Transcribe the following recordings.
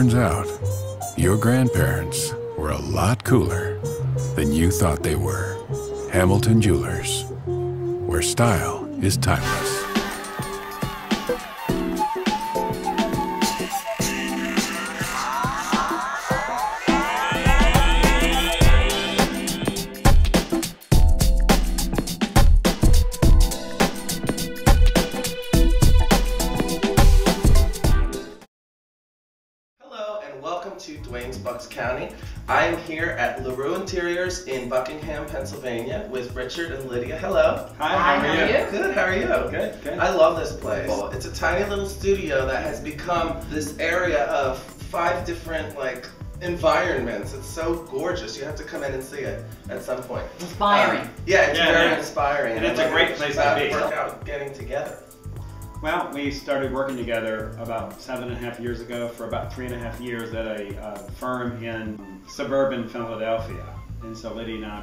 Turns out, your grandparents were a lot cooler than you thought they were. Hamilton Jewelers, where style is timeless. Welcome to Dwayne's Bucks County. I am here at Leroux Interiors in Buckingham, Pennsylvania with Richard and Lydia. Hello. Hi, how are you? Good, how are you? Good, good. I love this place. It's a tiny little studio that has become this area of 5 different environments. It's so gorgeous. You have to come in and see it at some point. Inspiring. Yeah, it's very inspiring. And it's a great place to be. Work out getting together. Well, we started working together about 7.5 years ago for about 3.5 years at a firm in suburban Philadelphia. And so Lydia and I,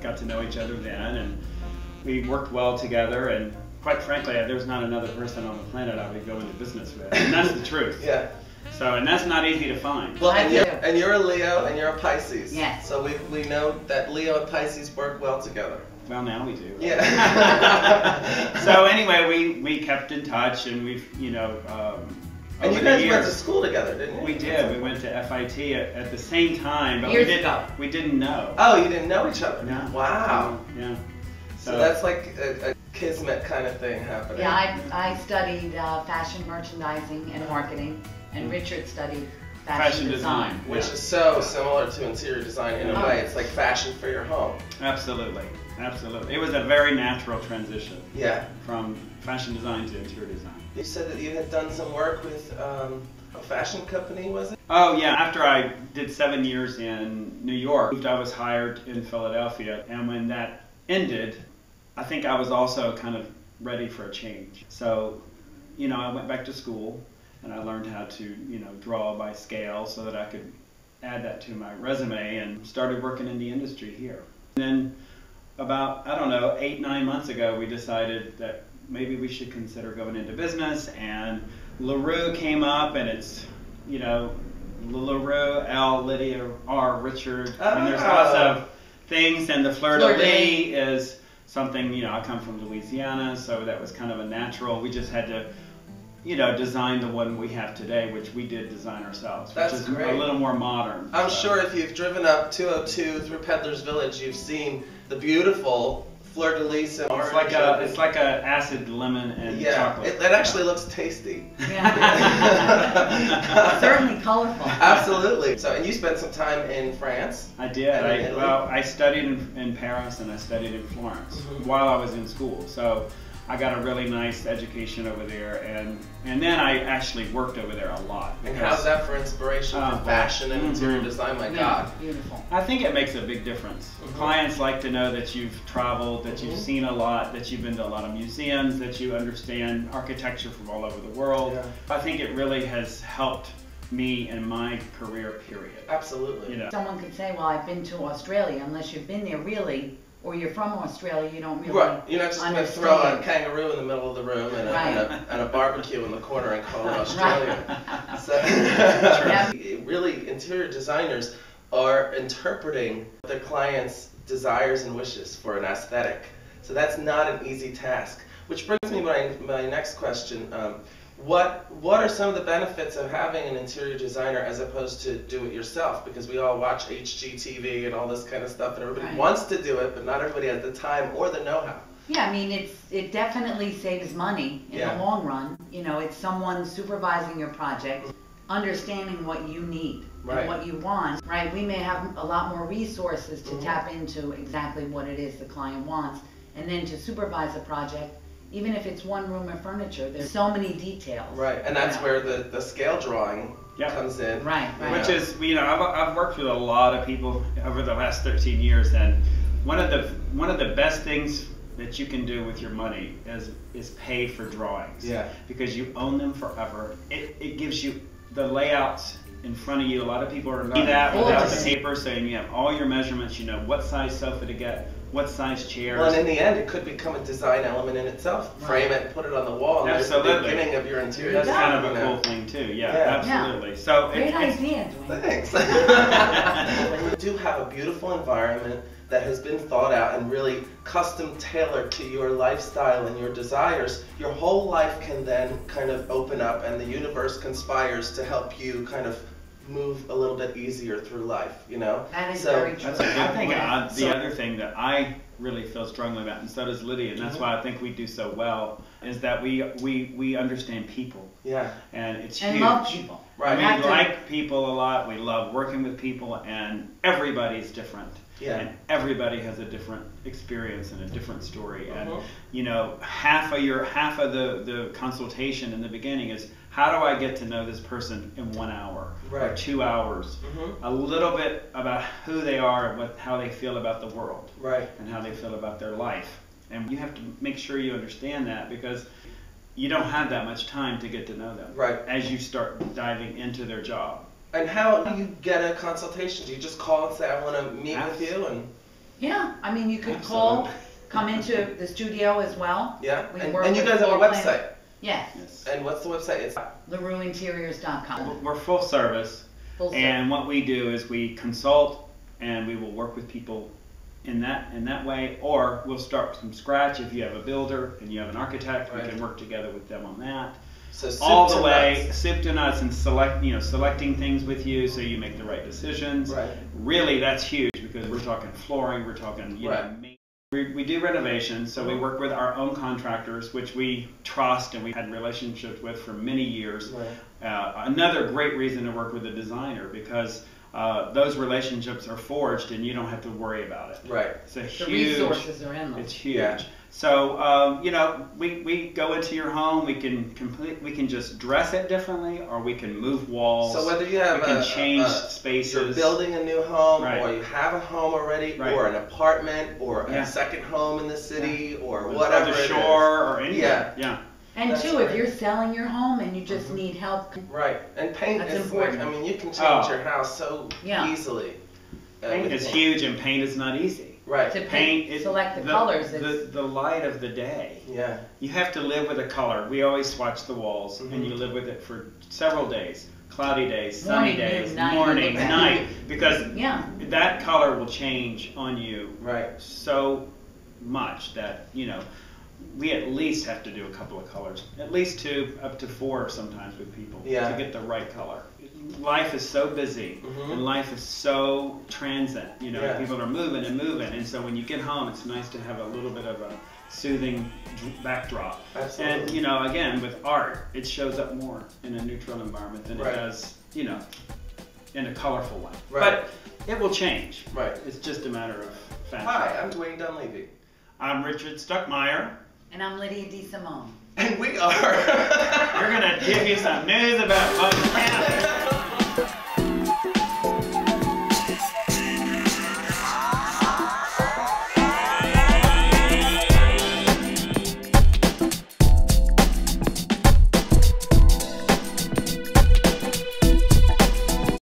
got to know each other then, and we worked well together. And quite frankly, there's not another person on the planet I would go into business with. And that's the truth. Yeah. So, and that's not easy to find. Well, and you're a Leo and you're a Pisces. Yes. So we know that Leo and Pisces work well together. Well, now we do. Yeah. So anyway, we kept in touch, and we've, and you guys went to school together, didn't you? We did. We went to FIT at the same time, but Years we didn't know. Oh, you didn't know each other? No. Wow. Yeah. So that's like a kismet kind of thing happening. Yeah, I studied fashion merchandising and marketing, and Richard studied fashion design. Which is so similar to interior design in a way. It's like fashion for your home. Absolutely. Absolutely. It was a very natural transition. Yeah. From fashion design to interior design. You said that you had done some work with a fashion company, was it? Oh yeah, after I did 7 years in New York, I was hired in Philadelphia, and when that ended, I think I was also kind of ready for a change. So, I went back to school, and I learned how to, draw by scale so that I could add that to my resume, and started working in the industry here. And then about, 8-9 months ago, we decided that maybe we should consider going into business, and Leroux came up, and it's, Leroux, L, Lydia, R, Richard. And there's lots of things, and the fleur-de-lis is something, I come from Louisiana, so that was kind of a natural. We just had to, design the one we have today, which we did design ourselves, which is a little more modern. I'm sure if you've driven up 202 through Peddler's Village, you've seen the beautiful fleur-de-lis and orange. It's like a acid lemon and chocolate. It actually looks tasty. Yeah. Certainly colorful. Absolutely. So, and you spent some time in France. I did. I studied in Paris, and I studied in Florence while I was in school. So I got a really nice education over there, and then I actually worked over there a lot. And how's that for inspiration for fashion and interior design? My God. Beautiful. I think it makes a big difference. Clients like to know that you've traveled, that you've seen a lot, that you've been to a lot of museums, that you understand architecture from all over the world. Yeah. I think it really has helped me in my career, period. Absolutely. Someone could say, well, I've been to Australia. Unless you've been there really, or you're from Australia, you don't really You're not just going to throw a kangaroo in the middle of the room and a barbecue in the corner and call it Australia. So, really, interior designers are interpreting their clients' desires and wishes for an aesthetic. So that's not an easy task. Which brings me to my next question. What are some of the benefits of having an interior designer as opposed to do it yourself? Because we all watch HGTV and all this kind of stuff, and everybody wants to do it, but not everybody has the time or the know-how. Yeah, I mean, it definitely saves money in the long run. It's someone supervising your project, understanding what you need and what you want. Right? We may have a lot more resources to tap into exactly what it is the client wants, and then to supervise a project. Even if it's one room of furniture, there's so many details. Right, and that's where the scale drawing comes in. Right. Which is, I've worked with a lot of people over the last 13 years, and one of the best things that you can do with your money is pay for drawings. Yeah. Because you own them forever. It gives you the layouts in front of you. A lot of people are not that without the paper, so you have all your measurements. You know what size sofa to get, what size chairs. Well, and in the end, it could become a design element in itself. Right. Frame it, put it on the wall, and absolutely. There's the beginning of your interior. That's kind of a cool thing too. Yeah, absolutely. So great idea, Dwayne. Thanks. You do have a beautiful environment that has been thought out and really custom tailored to your lifestyle and your desires. Your whole life can then kind of open up, and the universe conspires to help you kind of move a little bit easier through life, you know? That is very true. I think the other thing that I really feel strongly about, and so does Lydia, and that's why I think we do so well, is that we understand people. Yeah. And it's and huge. love people. Right. We like people a lot. We love working with people, and everybody's different. Yeah. And everybody has a different experience and a different story. And you know, half of the consultation in the beginning is, how do I get to know this person in 1 hour or 2 hours? A little bit about who they are and how they feel about the world, and how they feel about their life. And you have to make sure you understand that, because you don't have that much time to get to know them as you start diving into their job. And how do you get a consultation? Do you just call and say, I want to meet with you? And yeah, I mean, you could call, come into the studio as well. Yeah, and you guys have a website? Yes. And what's the website? It's LarouxInteriors.com. We're full service. And what we do is we consult, and we will work with people in that way, or we'll start from scratch. If you have a builder and you have an architect, we can work together with them on that. So all the way, soup to nuts, and selecting things with you so you make the right decisions. Really, that's huge, because we're talking flooring, we're talking, you know, we do renovations, so we work with our own contractors, which we trust and we had relationships with for many years. Another great reason to work with a designer, because those relationships are forged and you don't have to worry about it. It's a huge, the resources are endless. It's huge. So you know, we go into your home. We can just dress it differently, or we can move walls. So whether you have we can change spaces. You're building a new home, or you have a home already, or an apartment, or a second home in the city, or whatever, the shore, or anything. And too, if you're selling your home and you just need help. And paint is important. I mean, you can change your house so easily. Paint is huge, and paint is not easy. To paint, select the colors. The light of the day. You have to live with a color. We always swatch the walls, and you live with it for several days. Cloudy days, sunny days, morning, night. Because that color will change on you so much that, you know, we at least have to do a couple of colors. At least 2, up to 4 sometimes with people to get the right color. Life is so busy, and life is so transient. You know, people are moving and moving, and so when you get home, it's nice to have a little bit of a soothing backdrop. And you know, again, with art, it shows up more in a neutral environment than it does, you know, in a colorful one. But it will change. It's just a matter of fashion. Hi, I'm Dwayne Dunleavy. I'm Richard Stuckmeyer. And I'm Lydia DeSimone. And we are... We're going to give you some news about Montana.